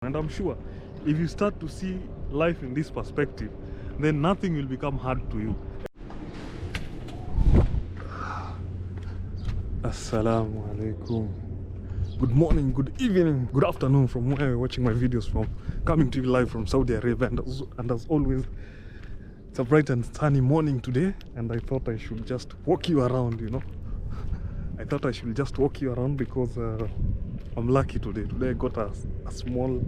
And I'm sure if you start to see life in this perspective, then nothing will become hard to you. Assalamu alaikum. Good morning, good evening, good afternoon from where you're watching my videos from. Coming to you live from Saudi Arabia, and as always, it's a bright and sunny morning today, and I thought I should just walk you around, you know. I thought I should just walk you around because I'm lucky today. Today I got a small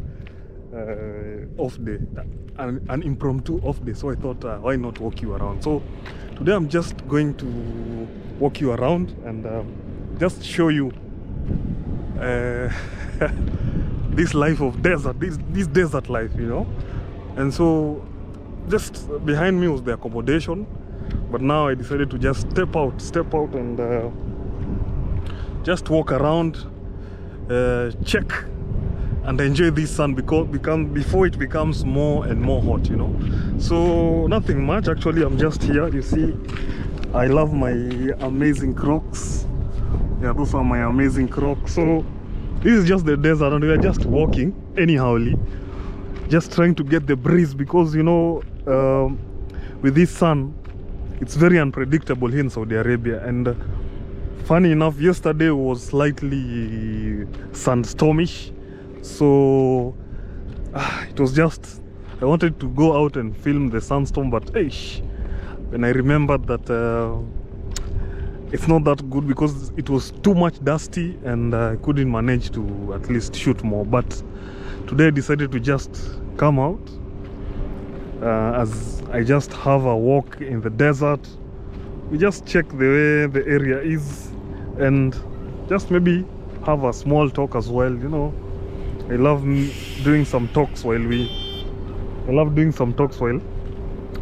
off day, an impromptu off day, so I thought why not walk you around. So today I'm just going to walk you around and just show you this life of desert, this desert life, you know. And so just behind me was the accommodation, but now I decided to just step out and just walk around, check and enjoy this sun before it becomes more and more hot, you know. So nothing much actually. I'm just here. You see, I love my amazing Crocs. Yeah, those are my amazing Crocs. So this is just the desert and we are just walking anyhowly, just trying to get the breeze because, you know, with this sun it's very unpredictable here in Saudi Arabia. And funny enough, yesterday was slightly sandstormish, so it was just, I wanted to go out and film the sandstorm, but when I remembered that it's not that good because it was too much dusty and I couldn't manage to at least shoot more. But today I decided to just come out as I just have a walk in the desert. We just check the way the area is and just maybe have a small talk as well, you know. I love doing some talks while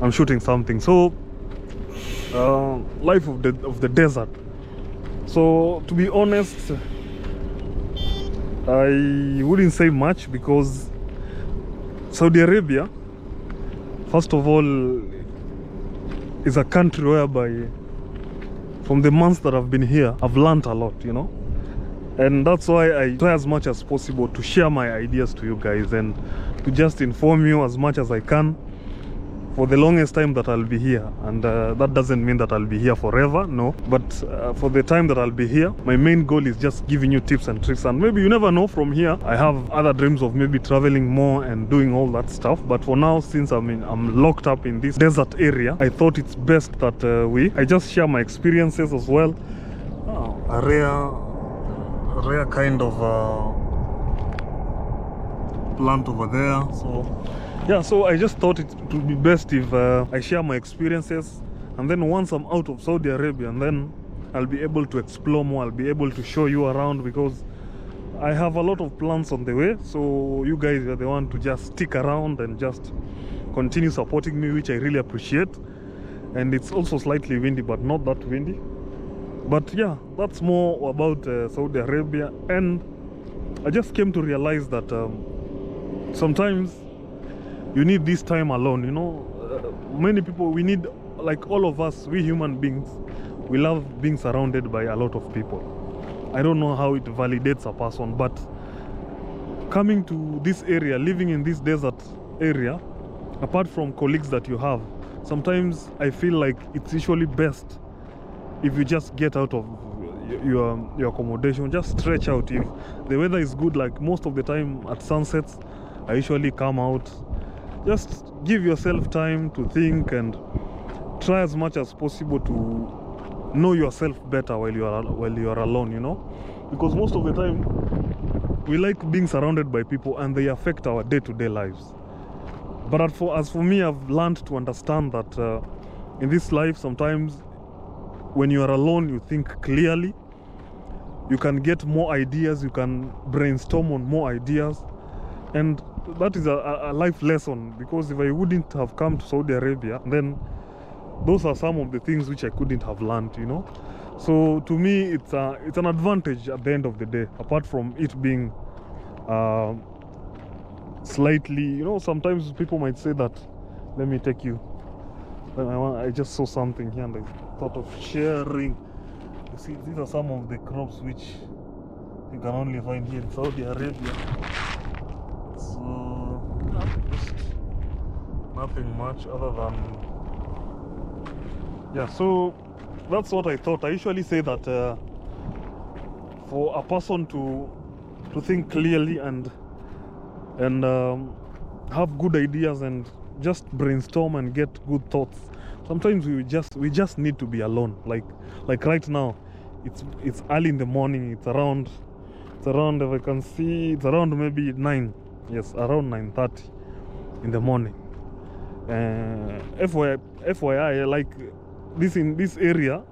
I'm shooting something. So life of the desert. So to be honest, I wouldn't say much because Saudi Arabia, first of all, is a country whereby from the months that I've been here, I've learned a lot, you know. And that's why I try as much as possible to share my ideas to you guys and to just inform you as much as I can for the longest time that I'll be here. And that doesn't mean that I'll be here forever, no. But for the time that I'll be here, my main goal is just giving you tips and tricks. And maybe you never know, from here I have other dreams of maybe traveling more and doing all that stuff. But for now, since I'm locked up in this desert area, I thought it's best that I just share my experiences as well. A rare kind of plant over there. So yeah, so I just thought it would be best if I share my experiences, and then once I'm out of Saudi Arabia, and then I'll be able to explore more, I'll be able to show you around because I have a lot of plans on the way. So you guys are the one to just stick around and just continue supporting me, which I really appreciate. And it's also slightly windy, but not that windy. But yeah, that's more about Saudi Arabia. And I just came to realize that sometimes you need this time alone, you know. Many people, we need, like all of us, we human beings, we love being surrounded by a lot of people. I don't know how it validates a person, but coming to this area, living in this desert area, apart from colleagues that you have, sometimes I feel like it's usually best if you just get out of your accommodation, just stretch out. If the weather is good, like most of the time at sunsets, I usually come out. Just give yourself time to think and try as much as possible to know yourself better while you are alone, you know. Because most of the time we like being surrounded by people and they affect our day-to-day lives. But as for me, I've learned to understand that in this life, sometimes when you are alone, you think clearly, you can get more ideas, you can brainstorm on more ideas. And that is a life lesson, because if I wouldn't have come to Saudi Arabia, then those are some of the things which I couldn't have learned, you know. So to me, it's an advantage at the end of the day, apart from it being slightly, you know, sometimes people might say that, let me take you. I just saw something here and I thought of sharing. You see, these are some of the crops which you can only find here in Saudi Arabia. So nothing much other than, yeah, so that's what I thought. I usually say that for a person to think clearly and have good ideas and just brainstorm and get good thoughts, sometimes we just need to be alone. Like right now, it's early in the morning. It's around, if I can see, it's around maybe 9. Yes, around 9:30 in the morning. FYI, like this, in this area,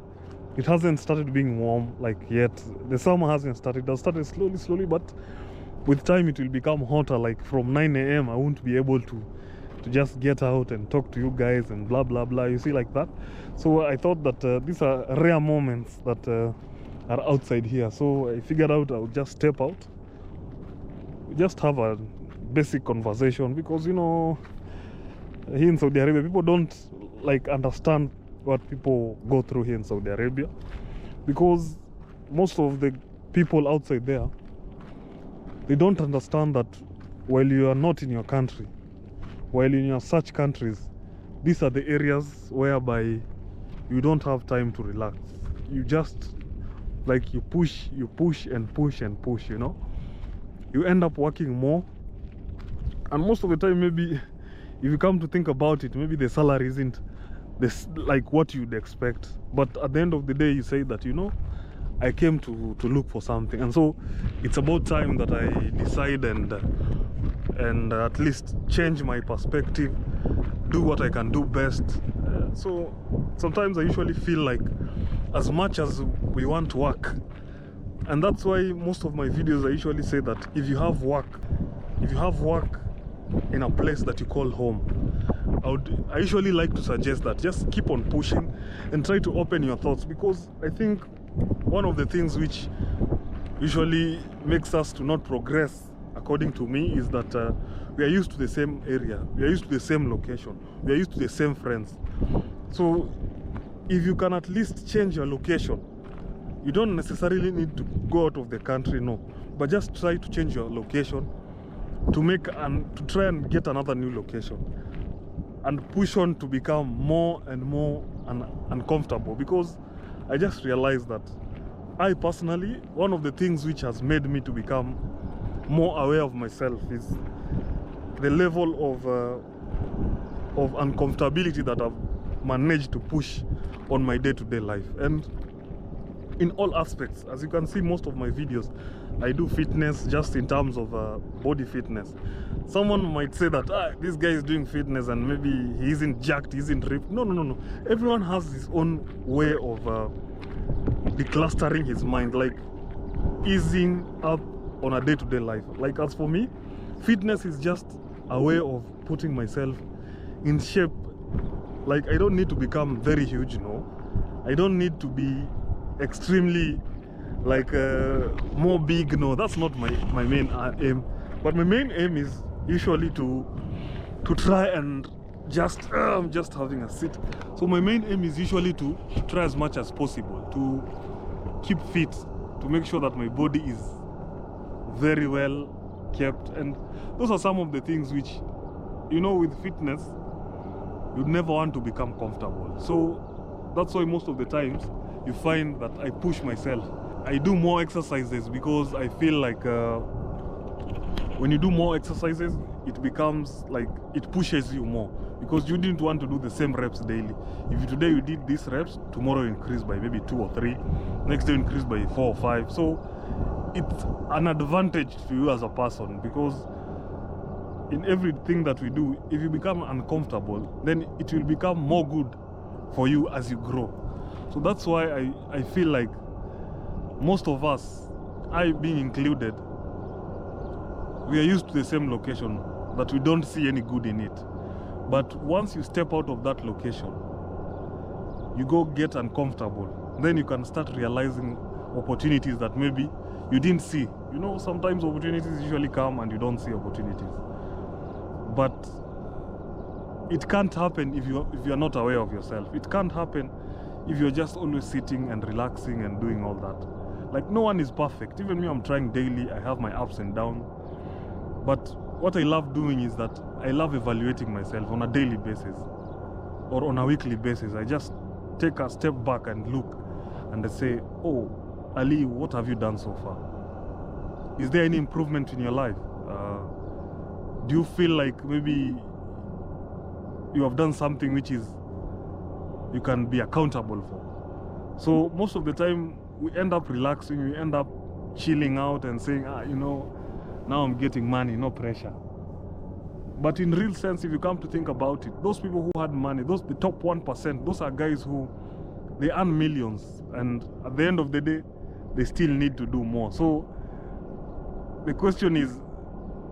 it hasn't started being warm like yet. The summer hasn't started. It has started slowly, but with time it will become hotter. Like from 9 a.m. I won't be able to just get out and talk to you guys and blah blah blah, you see, like that. So I thought that these are rare moments that are outside here. So I figured out I'll just step out, just have a basic conversation, because you know, here in Saudi Arabia, people don't like understand what people go through here in Saudi Arabia, because most of the people outside there, they don't understand that while you are not in your country, while in your such countries, these are the areas whereby you don't have time to relax. You just, like, you push and push, you know. You end up working more, and most of the time, maybe if you come to think about it, maybe the salary isn't this like what you'd expect, but at the end of the day, you say that, you know, I came to look for something, and so it's about time that I decide and at least change my perspective, do what I can do best. So sometimes I usually feel like, as much as we want work, and that's why most of my videos I usually say that if you have work in a place that you call home, I usually like to suggest that just keep on pushing and try to open your thoughts, because I think one of the things which usually makes us to not progress, according to me, is that we are used to the same area, we are used to the same location, we are used to the same friends. So if you can at least change your location, you don't necessarily need to go out of the country, no, but just try to change your location to try and get another new location, and push on to become more and more uncomfortable. Because I just realized that I personally, one of the things which has made me to become more aware of myself is the level of uncomfortability that I've managed to push on my day-to-day life, and in all aspects. As you can see, most of my videos, I do fitness, just in terms of body fitness. Someone might say that this guy is doing fitness and maybe he isn't jacked, he isn't ripped. No. Everyone has his own way of declustering his mind, like easing up on a day-to-day life. Like, as for me, fitness is just a way of putting myself in shape. Like, I don't need to become very huge, no. I don't need to be extremely like more big, no. That's not my main aim. But my main aim is usually to try and just I'm just having a sit. So my main aim is usually to try as much as possible to keep fit, to make sure that my body is very well kept. And those are some of the things which, you know, with fitness, you'd never want to become comfortable. So that's why most of the times you find that I push myself. I do more exercises because I feel like when you do more exercises, it becomes like it pushes you more, because you didn't want to do the same reps daily. If today you did these reps, tomorrow you increase by maybe 2 or 3, next day you increase by 4 or 5. So it's an advantage to you as a person, because in everything that we do, if you become uncomfortable, then it will become more good for you as you grow. So that's why I feel like most of us, I being included, we are used to the same location, but we don't see any good in it. But once you step out of that location, you go get uncomfortable, then you can start realizing opportunities that maybe you didn't see. You know, sometimes opportunities usually come and you don't see opportunities. But it can't happen if you're not aware of yourself. It can't happen if you're just always sitting and relaxing and doing all that. Like, no one is perfect. Even me, I'm trying daily. I have my ups and downs. But what I love doing is that I love evaluating myself on a daily basis or on a weekly basis. I just take a step back and look and I say, oh, Ali, what have you done so far? Is there any improvement in your life? Do you feel like maybe you have done something which is you can be accountable for? So most of the time we end up relaxing, we end up chilling out and saying, you know, now I'm getting money, no pressure. But in real sense, if you come to think about it, those people who had money, the top 1%, those are guys who, they earn millions, and at the end of the day, they still need to do more. So the question is,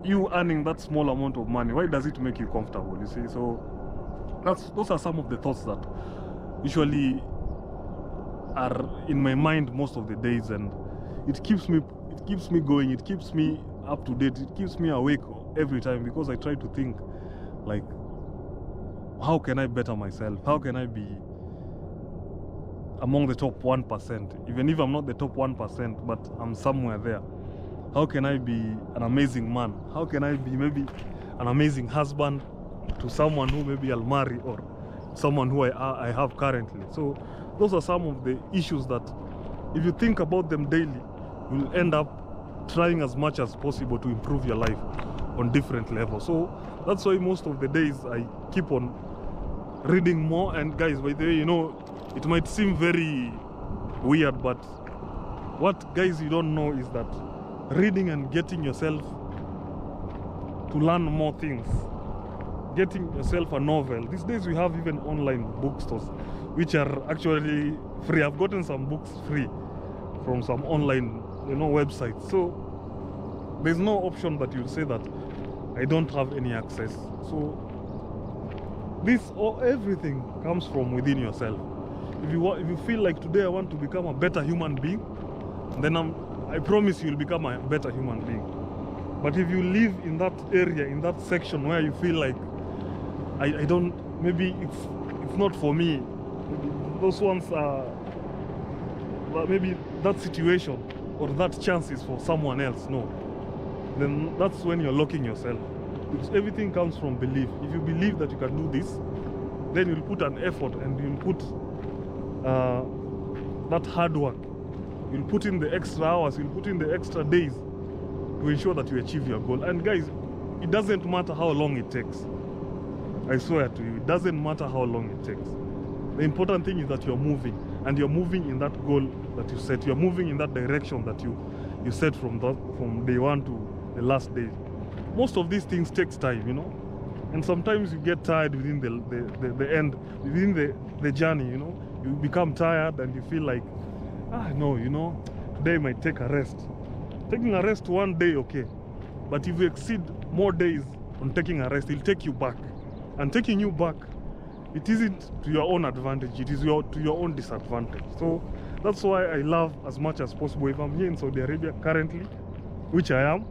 you earning that small amount of money, why does it make you comfortable, you see? So those are some of the thoughts that usually are in my mind most of the days, and it keeps me going, it keeps me up to date, it keeps me awake every time, because I try to think like, how can I better myself? How can I be among the top 1%? Even if I'm not the top 1%, but I'm somewhere there. How can I be an amazing man? How can I be maybe an amazing husband to someone who maybe I'll marry, or someone who I have currently? So those are some of the issues that if you think about them daily, you'll end up trying as much as possible to improve your life on different levels. So that's why most of the days I keep on reading more. And guys, by the way, you know, it might seem very weird, but what guys you don't know is that reading and getting yourself to learn more things, getting yourself a novel. These days we have even online bookstores which are actually free. I've gotten some books free from some online, you know, websites. So there's no option that you'll say that I don't have any access. So this or everything comes from within yourself. If you feel like today I want to become a better human being, then I promise you'll become a better human being. But if you live in that area, in that section where you feel like I don't, maybe it's not for me, those ones are, maybe that situation or that chance is for someone else, no, then that's when you're locking yourself. Because everything comes from belief. If you believe that you can do this, then you'll put an effort and you'll put that hard work. You'll put in the extra hours, you'll put in the extra days to ensure that you achieve your goal. And guys, it doesn't matter how long it takes. I swear to you, it doesn't matter how long it takes. The important thing is that you're moving, and you're moving in that goal that you set. You're moving in that direction that you set from day one to the last day. Most of these things takes time, you know, and sometimes you get tired within the end, within the journey, you know. You become tired and you feel like, no, you know, today I might take a rest. Taking a rest one day, okay, but if you exceed more days on taking a rest, it'll take you back, and taking you back, it isn't to your own advantage, it is to your own disadvantage. So that's why I love as much as possible. If I'm here in Saudi Arabia currently, which I am,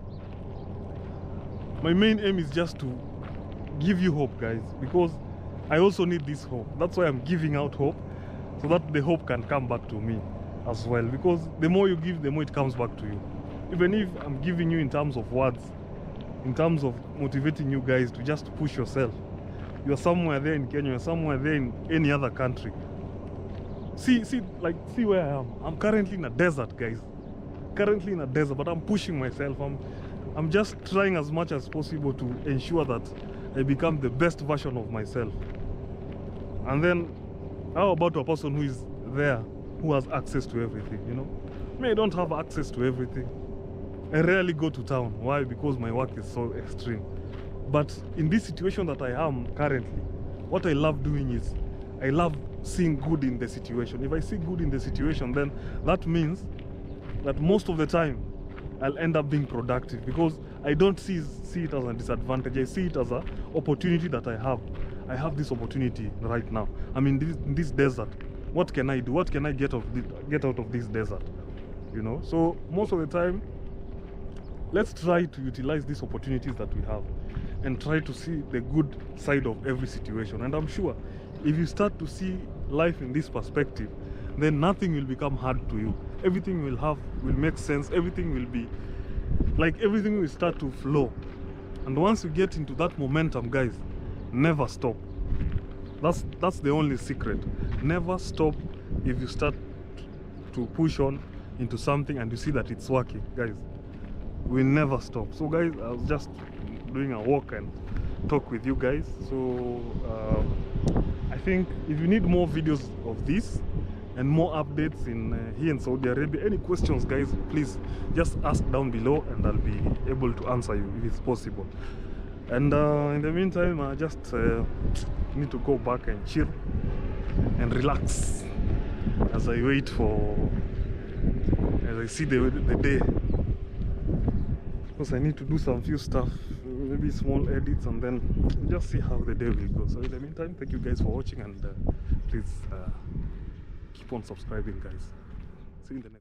my main aim is just to give you hope, guys, because I also need this hope. That's why I'm giving out hope, so that the hope can come back to me as well, because the more you give, the more it comes back to you. Even if I'm giving you in terms of words, in terms of motivating you guys to just push yourself. You're somewhere there in Kenya, you're somewhere there in any other country. See where I am. I'm currently in a desert, guys. Currently in a desert, but I'm pushing myself. I'm just trying as much as possible to ensure that I become the best version of myself. And then, how about a person who is there, who has access to everything, you know? Me, I don't have access to everything. I rarely go to town. Why? Because my work is so extreme. But in this situation that I am currently, what I love doing is, I love seeing good in the situation. If I see good in the situation, then that means that most of the time, I'll end up being productive, because I don't see it as a disadvantage. I see it as an opportunity that I have. I have this opportunity right now. I'm in this desert. What can I do? What can I get out of this desert? You know. So most of the time, let's try to utilize these opportunities that we have, and try to see the good side of every situation. And I'm sure, if you start to see life in this perspective, then nothing will become hard to you. Everything will make sense. Everything will be like, everything will start to flow And once you get into that momentum, guys, never stop. That's the only secret. Never stop. If you start to push on into something and you see that it's working, guys, we never stop. So guys, I was just doing a walk and talk with you guys. So I think if you need more videos of this and more updates in here in Saudi Arabia, any questions, guys, please just ask down below and I'll be able to answer you if it's possible. And in the meantime, I just need to go back and chill and relax as I wait for, as I see the day, because I need to do some few stuff, maybe small edits, and then just see how the day will go. So in the meantime, thank you guys for watching, and please keep on subscribing, guys. See you in the next